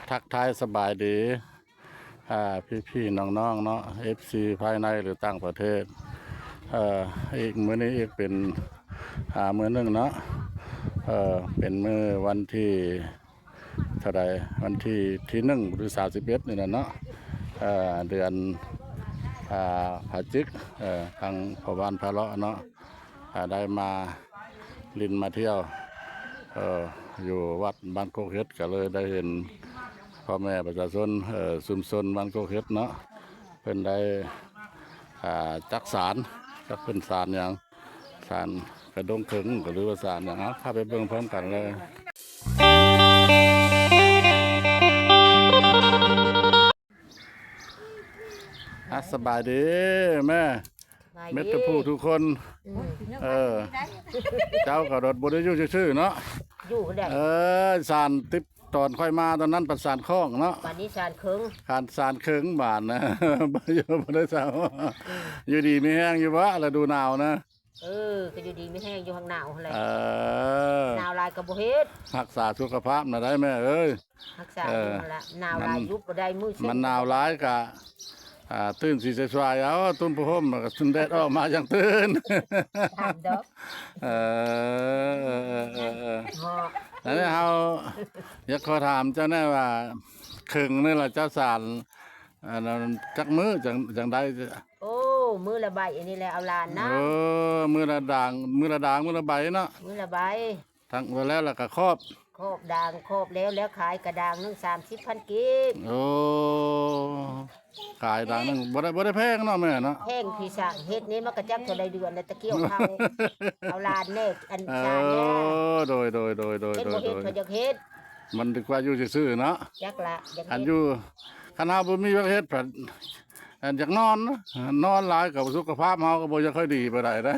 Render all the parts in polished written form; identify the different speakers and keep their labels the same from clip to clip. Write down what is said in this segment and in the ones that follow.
Speaker 1: ทักทายสบายดีพี่น้องเนาะ FC ภายในหรือต่างประเทศอีกมื้อนี้อีกเป็นมื้อหนึ่งเนาะเป็นมื้อวันที่เท่าใดวันที่1หรือ31นี่นะเนาะเดือนพฤศจิกทางพ่อบ้านพะเลาะเนาะได้มาลินมาเที่ยวอยู่วัดบ้านโคกเฮ็ดก็เลยได้เห็นพ่อแม่ประชาชนชุมชนบ้านโคกเฮ็ดเนาะเพิ่นได้จักสารจักเพิ่นสารอย่างสารกระดงถึงหรือว่าสารอย่างเข้าไปเบิ่งพร้อมกันเลยสบายดีแม่เม็ดตะพูทุกคนเจ้ากับรถบริยุชื่อเนาะ
Speaker 2: อยู่ได้
Speaker 1: สารติดตอนค่อยมาตอนนั้นประสานคล้องเนาะ
Speaker 2: วันนี้สารเคิง
Speaker 1: สารเคิงบานนะบ่อยู่บ่ได้สาวอยู่ดีไม่แห้งอยู่วะแล้วดูหนาวนะ
Speaker 2: ก็อยู่ดีไม่แห้งอยู่ข้างหนาวอะไรหนาวลายกระโบเฮ็ด
Speaker 1: รักษาสุขภาพนะได้แม่เอ้ย
Speaker 2: รักษาละหนาวลายยุบก็ได้มือ
Speaker 1: มันหนาวร้ายกะตื่นสีสวยๆเอาตุ้มผ้าห่มก็สุนแดดออกมาอย่างตื่นแล้วเนี่ยเขาอยากขอถามเจ้าแน่ว่าครึ่งนี่แหละเจ้าสารจักมือจังได้
Speaker 2: โอ้มือละใบอันนี้แหละเอาลานนะ
Speaker 1: มือละด่างมือละใบเนาะ
Speaker 2: มือละใบ
Speaker 1: ทั้งไปแล้วก็ครอบ
Speaker 2: ด่างครอบแล้วขายกระด่างนึง30,000 กีบ
Speaker 1: โอ้ขายด่างนึงบ่ได้แพงเนาะแม่เนาะ
Speaker 2: แพงพี่สั่งเฮ็ดนี้มันก็จักเท่าใดเดือนแล้วตะเกียวเอาลานแน่อันชาแน่
Speaker 1: โดย
Speaker 2: เฮ็ดบ่เฮ็ดเขาจะเฮ็ด
Speaker 1: มันดีกว่าอยู่ซื่อๆเนาะ
Speaker 2: จักละ
Speaker 1: อันอยู่คันเฮาบ่มีเฮ็ดเพิ่นอยากนอนหลายกับสุขภาพเฮาก็บ่จะค่อยดีปานใดนะ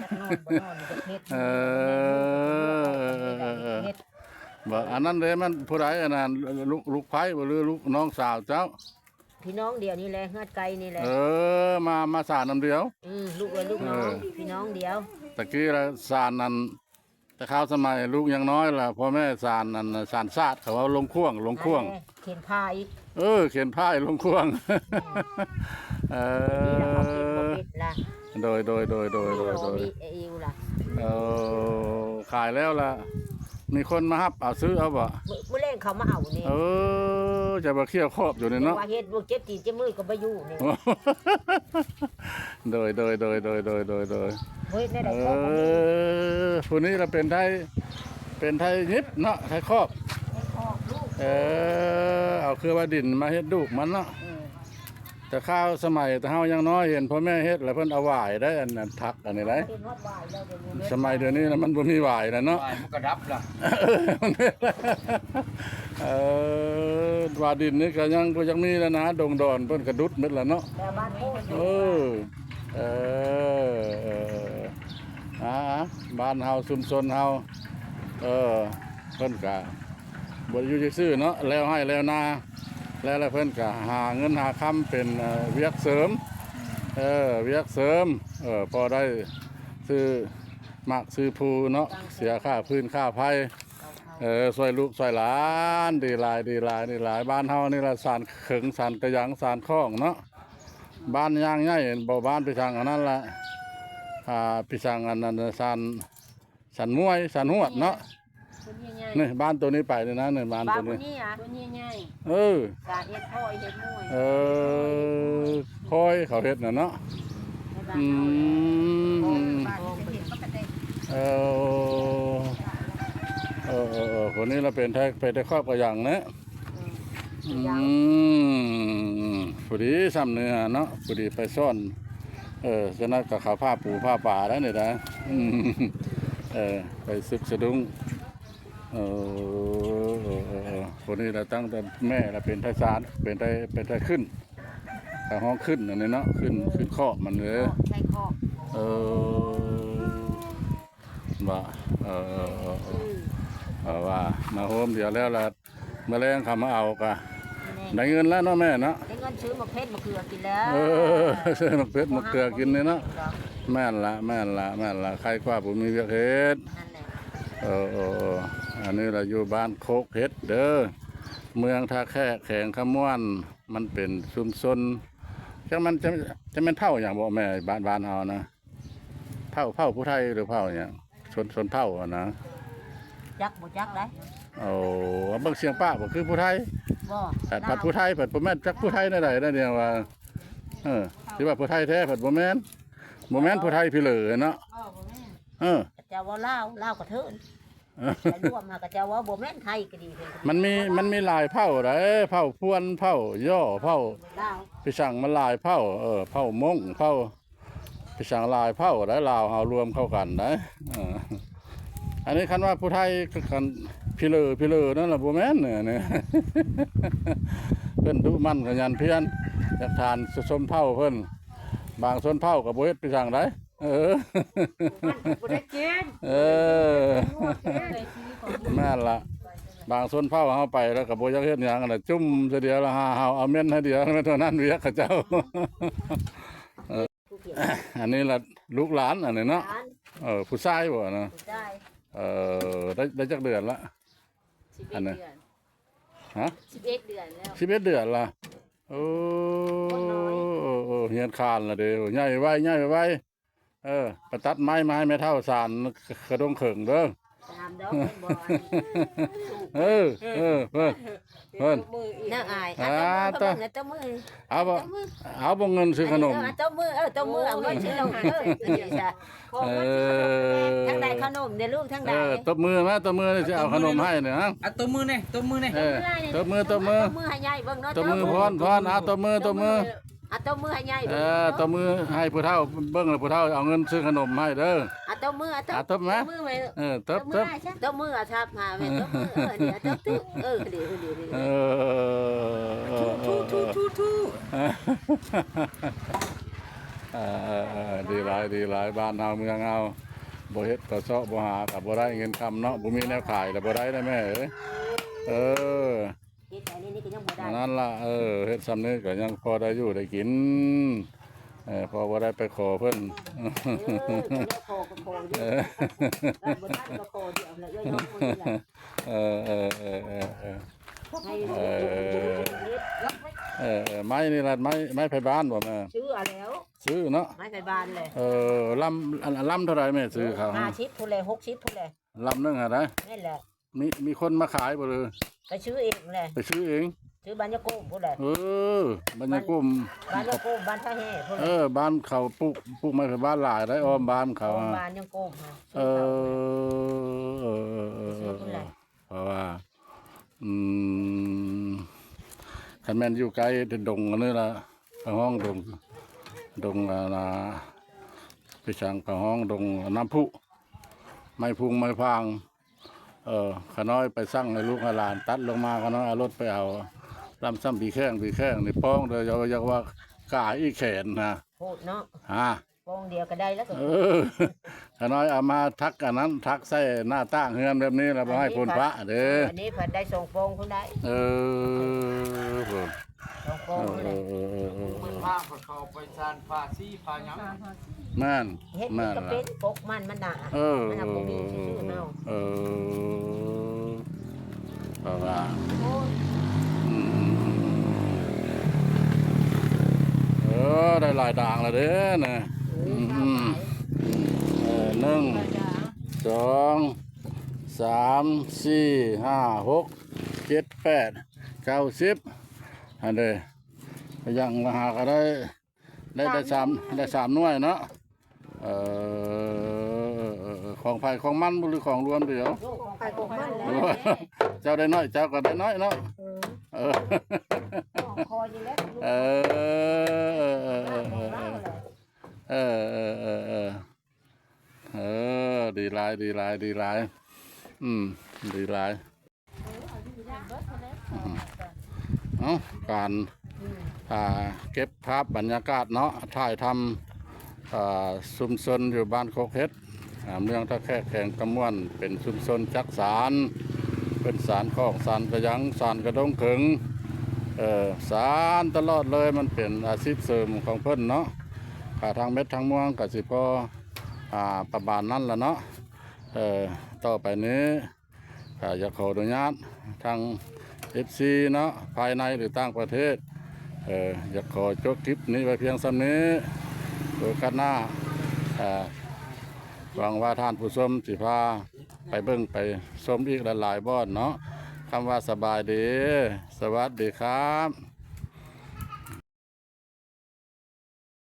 Speaker 1: บ่อันนั้นเด้มันผู้ใดอันนั้นลูกไผบ่หรือลูกน้องสาวเจ้า
Speaker 2: พี่น้องเดียวนี่แหละเฮือดไกลนี่แหละ
Speaker 1: มาสารน้ำเดียว
Speaker 2: ลูกน้องพี่น้องเดียว
Speaker 1: ตะกี้ละสารนั้นแต่ข้าวสมัยลูกยังน้อยล่ะพ่อแม่สารนั้นสารซาดเขาเอาลงข่วง
Speaker 2: เขียนผ้าอีก
Speaker 1: เขียนผ้าลงข่วงโดยขายแล้วล่ะมีคนมาฮับเอาซื้อเอาบ่
Speaker 2: เมื่อแรงเขามาเอานี่
Speaker 1: จะมาเคี่ยวครอบอยู่นี่เนาะ
Speaker 2: ว่าเฮ็ดบ่เจ็บตีนเจ็บมือก็บ่อยู่นี่
Speaker 1: โดยเฮ้ยได้ผู้นี้เราเป็นไทยยิบเนาะไทยครอบเอาคือว่าดินมาเฮ็ดลูกมันเนาะแต่ข้าวสมัยแต่เฮายังน้อยเห็นพ่อแม่เฮ็ดแล้วเพิ่นเอาหวายได้อันนั้นทักอันนี้ได้สมัยเดี๋ยวนี้นะมันบ่มีหวายแล้วเนาะ
Speaker 3: มันก็ดับล่ะ
Speaker 1: ว่าดินนี่ก็ยังมีแล้วนะดงดอนเพิ่นกระดุดหมดแล้วเนาะบ้านเฮาชุมชนเฮาเพิ่นก็บ่อยู่ซื่อเนาะแล้วให้แล้วนาแล้วเพิ่นก็หาเงินหาคำเป็นเวียกเสริมพอได้ซื้อหมักซื้อภูเนาะเสียค่าพื้นค่าไฟช่วยลูกช่วยหลานดีหลายบ้านเฮานี่ละสานเขิงสานกระยังสานคล้องเนาะบ้านย่างใหญ่บ่บ้านไปทางอันนั้นละไปทางอันนั้นสานมวยสานหวดเนาะนี่บ้านตัวนี้ไปเลยนะนี่บ้านตัวนี้
Speaker 2: ใหญ่
Speaker 1: สาเฮ็ดพ่อยเฮ็ดมวยพ่อยเขาเฮ็ดน่ะเนาะคนนี้เราเป็นได้ครอบกระยังนะพอดีซ้ำเนื้อเนาะพอดีไปซ่อนฉะนั้นกับข้าวผ้าปูผ้าป่าได้เนี่ยนะไปซึกสะดุ้งคนนี้เราตั้งแต่แม่เราเป็นไทยสารเป็นไทยขึ้นแต่ห้องขึ้นอันนี้เนาะขึ้นข้อมันเลย
Speaker 2: ใช่ข้อ
Speaker 1: ว่าว่ามาโฮมเดี๋ยวแล้วละเมื่อแรงคำมาเอากะได้เงินแล้วเนาะแม่เนาะ
Speaker 2: ได้เงินซื้อมะเขือมะเขือกินแล้ว
Speaker 1: ซื้อมะเขือมะเขือกินเลยเนาะแม่นละใครกว่าผมมีเวียกเฮ็ดอันนี้เราอยู่บ้านโคกเฮ็ดเด้อ เมืองท่าแค่แขงขมวนมันเป็นชุมชนจังมันจะเป็นเผ่าอย่างบ่แม่บ้านเฮานะเผ่าผู้ไทยหรือเผ่าอย่างชนเผ่าอะนะ
Speaker 2: จักบ่จักได้
Speaker 1: โอ้เบิ่งเสียงป้าบ่คือผู้ไทย
Speaker 2: บ่
Speaker 1: แต่ผัดผู้ไทยผัดบ่แม่นจักผู้ไทยได้นั่นเนี่ยว่าสิว่าผู้ไทยแท้ผัดบ่แม่นผู้ไทยพี่เหลือเนาะเออ
Speaker 2: เจ้าว่าลาวก็เถินแต่รวมมาก็เจ้าว่าบ่แม่นไทยก็ดีเลย
Speaker 1: มันมีหลายเผ่าเด้เผ่าพวนเผ่าย่อเผ่า
Speaker 2: ลาว
Speaker 1: พี่สั่งมันหลายเผ่าเผ่ามงเผ่าพี่สั่งหลายเผ่าได้ลาวเฮารวมเข้ากันได้อันนี้คันว่าผู้ไทยก็คันพี่เหลือนั่นล่ะบ่แม่นเนี่ย เพิ่นดุมันขยันเพียรอยากทานสมเผ่าเพิ่นบางชนเผ่าก็บ่เฮ็ดพี่สั่งได้
Speaker 2: บ่ได้กิน
Speaker 1: แม่นละบางส่วนเผาเฮาไปแล้วก็บ่อยากเฮ็ดหยังน่ะจุ่มซะเดียวละหาเฮาเอาเม่นให้เดียวเท่านั้นเวียกเขาเจ้าอันนี้ล่ะลูกหลานอันนี้เนาะผู้ชายบ่นะ
Speaker 2: ได้
Speaker 1: ได้จักเดือนละ
Speaker 3: 11
Speaker 1: อันนั้น
Speaker 3: เดือน
Speaker 1: ฮะ
Speaker 3: 11 เดือนแล้ว
Speaker 1: 11เดือนละโอ้เฮียนคานละเด้อใหญ่ไว้ไปตัดไม้มาให้แม่เฒ่าสานกระดงเขิงเด้อ
Speaker 2: ตามดอกเป็นบ่
Speaker 1: เพิ่น
Speaker 2: น่าอายตบมือ
Speaker 1: เอาบ่เงินซื้อขนม
Speaker 2: ตบมือเอาเงินซื้อเรานี่จ้ะทางใดขนมเด้อลูกทางใด
Speaker 1: ตบมือสิเอาขนมให้เนี่ยฮะ
Speaker 4: อ่ะตัวมือนี่
Speaker 1: ตบมือ
Speaker 2: ตบมือให้ใหญ่เบิ่งเนาะ
Speaker 1: ตบมือพรเอาตบมือ
Speaker 2: ตบมือให้ใหญ่
Speaker 1: ตบมือให้ผู้เฒ่าเบิ่งแล้วผู้เฒ่าเอาเงินซื้อขนมให้เด้อ
Speaker 2: ตบมือ
Speaker 1: ตบไหม ตบ
Speaker 2: ตบมือทับหาแม่ตบมือเนี่ยตบตึดี
Speaker 4: ทู
Speaker 1: ดีหลายบ้านเฮาเมืองเฮาบ่เฮ็ดก็เซาะบ่หาก็บ่ได้เงินคำเนาะบ่มีแนวขายแล้วบ่ได้ได้แม่เอ้ย
Speaker 2: เฮ็ดอันนี้ก็ยังบ่ได้
Speaker 1: นั่นล่ะเฮ็ดซ้ำนี้ก็ยังพอได้อยู่ได้กินพอบ่ได้ไปขอเพิ่น
Speaker 2: โคดิบ่ทันก็โคเดียวเลยน้องคนนี้แหละ
Speaker 1: ไม้นี่ล่ะไม้ไผบ้านบ่แม่
Speaker 2: ซื้อเอาแล้ว
Speaker 1: ซื้อเนาะ
Speaker 2: ไม้ไผบ้านเลย
Speaker 1: ลำเท่าไหร่แม่ซื้อเขา
Speaker 2: 50พุ่นเลย60พุ่นเลย
Speaker 1: ลำนึงหาได้
Speaker 2: นั่นแหละ
Speaker 1: มีคนมาขายบ่เลย
Speaker 2: ไปซื้อเองเลย
Speaker 1: ไปซื้อเอง
Speaker 2: ซื้อบ้านยะโกมพุ่นเลย
Speaker 1: บรรยากาศ
Speaker 2: บ้านยะโกมบ้านท่าแห่พุ่นเลย
Speaker 1: บ้านเขาปลูกไม้ไผบ้านหลายได้อ้อมบ้านเขา
Speaker 2: บ้านยะโกม
Speaker 1: เพราะว่าคันแม่นอยู่ไกลดงอันนี้ล่ะห้องดงไปช่างห้องดงน้ำพุไม้พุงไม้พางขาน้อยไปสั่งให้ลูกให้หลานตัดลงมาขาน้อยเอารถไปเอาลำซ้ำปีแข้งนี่ป้องเดี๋ยวอยากว่ากาอีแขนนะ
Speaker 2: พูดเนาะ
Speaker 1: ฮะ
Speaker 2: ปองเดียวก็ได้แล้วก็
Speaker 1: ขาน้อยเอามาทักอันนั้นทักใส่หน้าตั้งเฮือนแบบนี้แล้วบ่ให้พุ่นพระเด้อ
Speaker 2: อันนี้ผัดได้ส่งโปองคุณได้
Speaker 1: พุ่น
Speaker 2: ส่งโปองเลย
Speaker 4: มันผ้าเขาไปซานผ้าซี่ผ้าหยัง
Speaker 1: แม่น
Speaker 2: เฮ็ด
Speaker 1: แม่น
Speaker 2: ก็เป็นปกมันหนา มันเอาบ่มีซื่อๆเนาะ
Speaker 1: เพราะว่า
Speaker 2: โอ้ย
Speaker 1: ได้หลายด่างแล้วเด้อนะ1 2 3 4 5 6 7 8 9 10อันเด้อยังมาหาก็ได้3หน่วยเนาะของไผ่ของมันหรือของรวมเดียว
Speaker 2: ลูกของใครของมันแล้ว
Speaker 1: เจ้าได้น้อยเจ้าก็ได้น้อยเนาะ
Speaker 2: ของคอยอยู่แล้ว
Speaker 1: ดีหลายดีหลายดีหลายการเก็บภาพบรรยากาศเนาะถ่ายทำชุมชนอยู่บ้านโคกเฮ็ดเมืองท่าแค่แข่งกำมวนเป็นชุมชนจักสารเป็นสารคอกสารกระยังสารกระดงเขิงสารตลอดเลยมันเป็นอาชีพเสริมของเพิ่นเนาะทางเม็ดทางม่วงกับสิพอประบาณนั้นละเนาะต่อไปนี้อยากขออนุญาตทาง FC เนาะภายในหรือต่างประเทศอยากขอจบคลิปนี้ไว้เพียงส่ำนี้โอกาสหน้าหวังว่าท่านผู้ชมสิพาไปเบิ่งไปชมอีกหลายๆบ่อนเนาะคำว่าสบายดีสวัสดีครับ